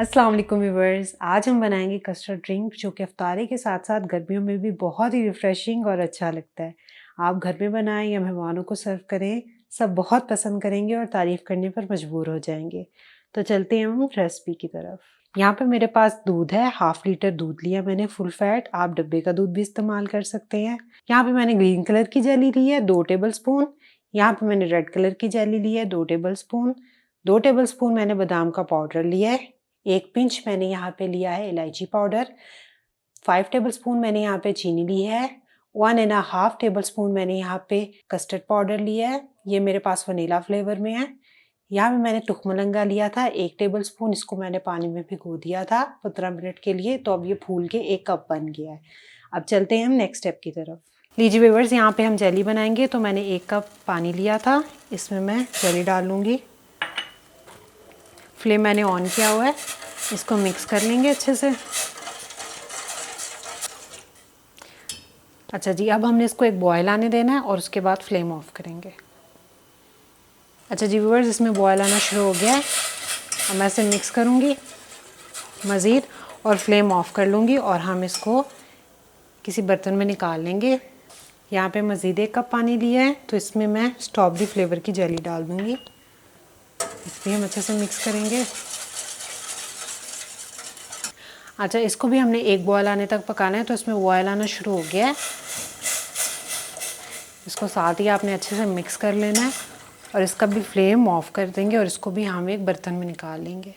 अस्सलाम वालेकुम व्यूअर्स। आज हम बनाएंगे कस्टर्ड ड्रिंक जो कि अफ्तारी के साथ साथ गर्मियों में भी बहुत ही रिफ्रेशिंग और अच्छा लगता है। आप घर में बनाएं या मेहमानों को सर्व करें, सब बहुत पसंद करेंगे और तारीफ़ करने पर मजबूर हो जाएंगे। तो चलते हैं हम रेसिपी की तरफ। यहाँ पे मेरे पास दूध है, 1/2 लीटर दूध लिया मैंने फुल फैट। आप डब्बे का दूध भी इस्तेमाल कर सकते हैं। यहाँ पे मैंने ग्रीन कलर की जेली ली है 2 टेबल स्पून। यहाँ पे मैंने रेड कलर की जेली ली है 2 टेबल स्पून। 2 टेबल स्पून मैंने बादाम का पाउडर लिया है। 1 पिंच मैंने यहाँ पे लिया है इलायची पाउडर। 5 टेबल स्पून मैंने यहाँ पे चीनी ली है। 1.5 टेबल स्पून मैंने यहाँ पे कस्टर्ड पाउडर लिया है। ये मेरे पास वनीला फ्लेवर में है। यहाँ पे मैंने तुखमलंगा लिया था 1 टेबल स्पून। इसको मैंने पानी में भिगो दिया था 15 मिनट के लिए, तो अब ये फूल के 1 कप बन गया है। अब चलते हैं हम नेक्स्ट स्टेप की तरफ। लीजिए व्यूअर्स, यहाँ पे हम जेली बनाएंगे, तो मैंने 1 कप पानी लिया था। इसमें मैं जेली डाल लूँगी। फ्लेम मैंने ऑन किया हुआ है। इसको मिक्स कर लेंगे अच्छे से। अच्छा जी, अब हमने इसको एक बॉयल आने देना है और उसके बाद फ्लेम ऑफ करेंगे। अच्छा जी व्यूअर्स, इसमें बॉयल आना शुरू हो गया है। अब मैं इसे मिक्स करूँगी मज़ीद और फ्लेम ऑफ कर लूँगी और हम इसको किसी बर्तन में निकाल लेंगे। यहाँ पे मज़ीद 1 कप पानी लिया है, तो इसमें मैं स्ट्रॉबेरी फ्लेवर की जेली डाल दूँगी। इसमें हम अच्छे से मिक्स करेंगे। अच्छा, इसको भी हमने 1 बॉयल आने तक पकाना है, तो इसमें बॉयल आना शुरू हो गया है। इसको साथ ही आपने अच्छे से मिक्स कर लेना है और इसका भी फ्लेम ऑफ कर देंगे और इसको भी हम एक बर्तन में निकाल लेंगे।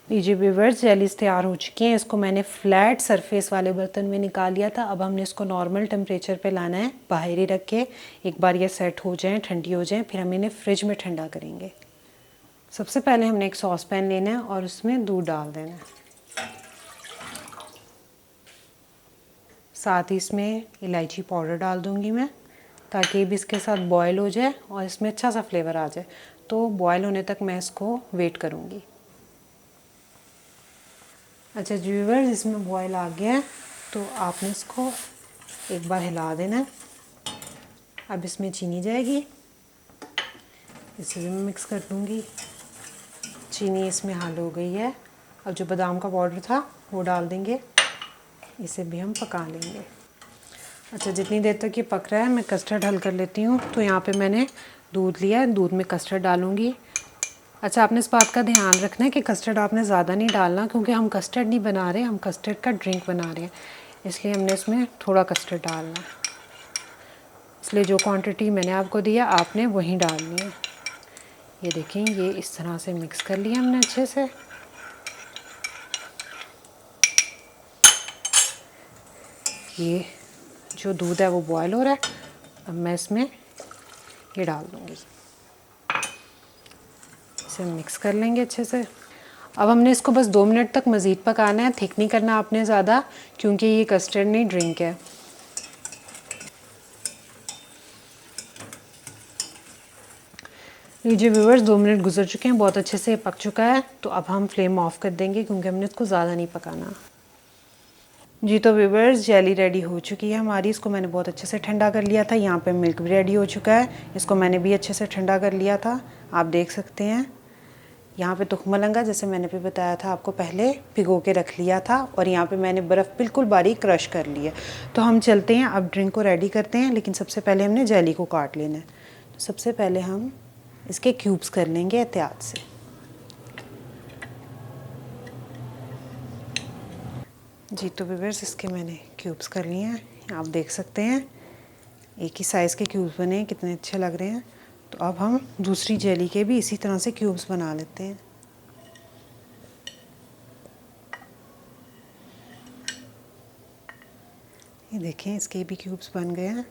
लीजिए व्यूअर्स, जेलीज तैयार हो चुकी हैं। इसको मैंने फ्लैट सरफेस वाले बर्तन में निकाल लिया था। अब हमने इसको नॉर्मल टेम्परेचर पे लाना है, बाहर ही रख के। एक बार ये सेट हो जाएं, ठंडी हो जाएं, फिर हम इन्हें फ्रिज में ठंडा करेंगे। सबसे पहले हमने एक सॉस पैन लेना है और उसमें दूध डाल देना है। साथ ही इसमें इलायची पाउडर डाल दूंगी मैं, ताकि ये भी इसके साथ बॉयल हो जाए और इसमें अच्छा सा फ्लेवर आ जाए। तो बॉयल होने तक मैं इसको वेट करूंगी। अच्छा जी व्यूअर्स, इसमें बॉयल आ गया है, तो आपने इसको एक बार हिला देना है। अब इसमें चीनी जाएगी, इसे भी मैं मिक्स कर दूंगी। चीनी इसमें हाल हो गई है। अब जो बादाम का पाउडर था वो डाल देंगे, इसे भी हम पका लेंगे। अच्छा, जितनी देर तक ये पक रहा है मैं कस्टर्ड हल कर लेती हूँ। तो यहाँ पे मैंने दूध लिया है, दूध में कस्टर्ड डालूँगी। अच्छा, आपने इस बात का ध्यान रखना है कि कस्टर्ड आपने ज़्यादा नहीं डालना, क्योंकि हम कस्टर्ड नहीं बना रहे, हम कस्टर्ड का ड्रिंक बना रहे हैं, इसलिए हमने इसमें थोड़ा कस्टर्ड डालना है। इसलिए जो क्वांटिटी मैंने आपको दिया आपने वही डालनी है। ये देखें, ये इस तरह से मिक्स कर लिया हमने अच्छे से। ये जो दूध है वो बॉयल हो रहा है। अब मैं इसमें ये डाल दूँगी, इसे मिक्स कर लेंगे अच्छे से। अब हमने इसको बस 2 मिनट तक मज़ीद पकाना है, थिक नहीं करना आपने ज़्यादा, क्योंकि ये कस्टर्ड नहीं ड्रिंक है। लीजिए व्यूअर्स, 2 मिनट गुजर चुके हैं, बहुत अच्छे से पक चुका है। तो अब हम फ्लेम ऑफ कर देंगे, क्योंकि हमने इसको ज़्यादा नहीं पकाना। जी तो व्यूअर्स, जेली रेडी हो चुकी है हमारी। इसको मैंने बहुत अच्छे से ठंडा कर लिया था। यहाँ पे मिल्क भी रेडी हो चुका है, इसको मैंने भी अच्छे से ठंडा कर लिया था। आप देख सकते हैं यहाँ पे तुखमलंगा, जैसे मैंने भी बताया था आपको, पहले भिगो के रख लिया था। और यहाँ पे मैंने बर्फ़ बिल्कुल बारीक क्रश कर ली है। तो हम चलते हैं अब ड्रिंक को रेडी करते हैं, लेकिन सबसे पहले हमने जेली को काट लेना है। तो सबसे पहले हम इसके क्यूब्स कर लेंगे एहतियात से। जी तो व्यूअर्स, इसके मैंने क्यूब्स कर लिए हैं। आप देख सकते हैं एक ही साइज़ के क्यूब्स बने हैं, कितने अच्छे लग रहे हैं। तो अब हम दूसरी जेली के भी इसी तरह से क्यूब्स बना लेते हैं। ये देखें, इसके भी क्यूब्स बन गए हैं।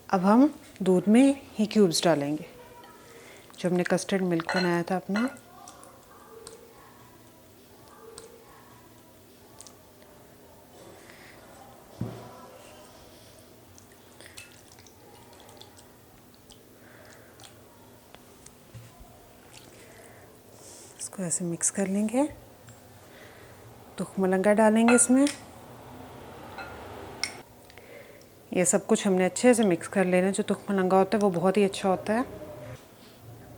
अब हम दूध में ही क्यूब्स डालेंगे, जो हमने कस्टर्ड मिल्क बनाया था अपना। इसको ऐसे मिक्स कर लेंगे। तुखमलंगा डालेंगे इसमें। ये सब कुछ हमने अच्छे से मिक्स कर लेना। जो तुखमलंगा होता है वो बहुत ही अच्छा होता है।